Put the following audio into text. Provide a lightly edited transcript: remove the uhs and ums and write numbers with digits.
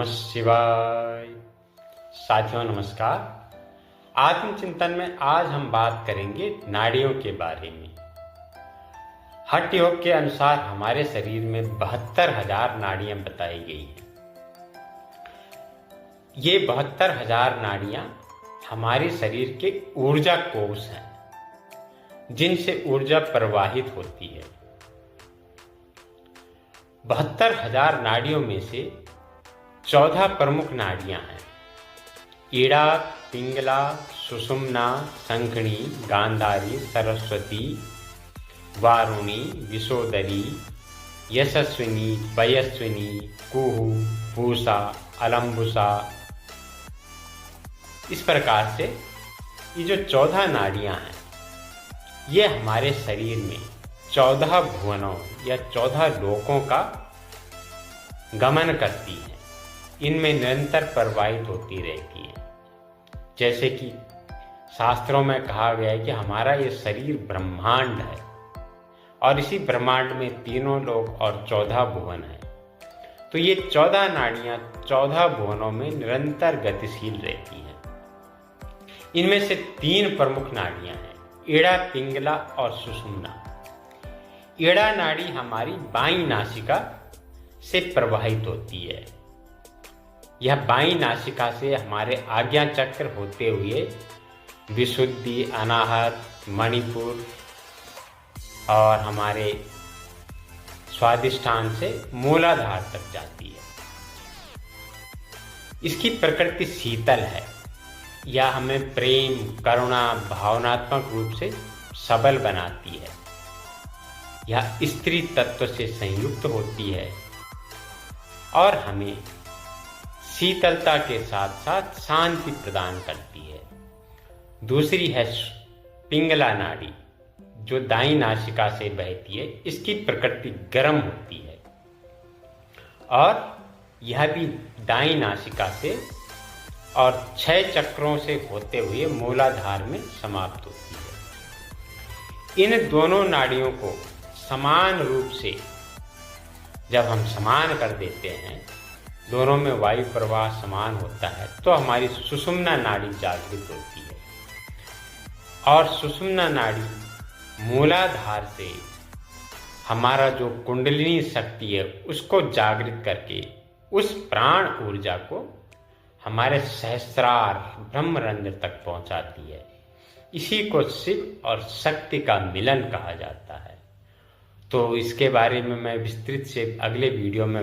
नमः शिवाय। साथियों नमस्कार। आत्मचिंतन में आज हम बात करेंगे नाड़ियों के बारे में। हठ योग के अनुसार हमारे शरीर में 72,000 नाड़ियां बताई गई हैं। ये 72,000 नाड़ियां हमारे शरीर के ऊर्जा कोष हैं, जिनसे ऊर्जा प्रवाहित होती है। 72,000 नाड़ियों में से 14 प्रमुख नाड़ियां हैं। ईड़ा, पिंगला, सुषुम्ना, शंखिनी, गांधारी, सरस्वती, वारुणी, विशोदरी, यशस्विनी, पयस्विनी, कुहू, पूषा, अलंबुसा। इस प्रकार से ये जो 14 नाड़ियां हैं, ये हमारे शरीर में 14 भुवनों या 14 लोकों का गमन करती हैं। इनमें निरंतर प्रवाहित होती रहती हैं। जैसे कि शास्त्रों में कहा गया है कि हमारा ये शरीर ब्रह्मांड है और इसी ब्रह्मांड में 3 लोक और 14 भुवन है। तो ये 14 नाड़ियां 14 भुवनों में निरंतर गतिशील रहती हैं। इनमें से 3 प्रमुख नाड़ियां हैं, ईड़ा, पिंगला और सुषुम्ना। ईड़ा नाड़ी हमारी बाईं नासिका से प्रवाहित होती है। यह बाईं नासिका से हमारे आज्ञा चक्र होते हुए विशुद्धि, अनाहत, मणिपुर और हमारे स्वादिष्ठान से मूलाधार तक जाती है। इसकी प्रकृति शीतल है। यह हमें प्रेम, करुणा, भावनात्मक रूप से सबल बनाती है। यह स्त्री तत्व से संयुक्त होती है और हमें शीतलता के साथ साथ शांति प्रदान करती है। दूसरी है पिंगला नाड़ी, जो दाईं नासिका से बहती है। इसकी प्रकृति गर्म होती है और यह भी दाईं नासिका से और 6 चक्रों से होते हुए मूलाधार में समाप्त होती है। इन दोनों नाड़ियों को समान रूप से जब हम समान कर देते हैं, दोनों में वायु प्रवाह समान होता है, तो हमारी सुषुम्ना नाड़ी जागृत होती है। और सुषुम्ना नाड़ी मूलाधार से हमारा जो कुंडलिनी शक्ति है उसको जागृत करके उस प्राण ऊर्जा को हमारे सहस्रार ब्रह्मरंध्र तक पहुंचाती है। इसी को शिव और शक्ति का मिलन कहा जाता है। तो इसके बारे में मैं विस्तृत से अगले वीडियो में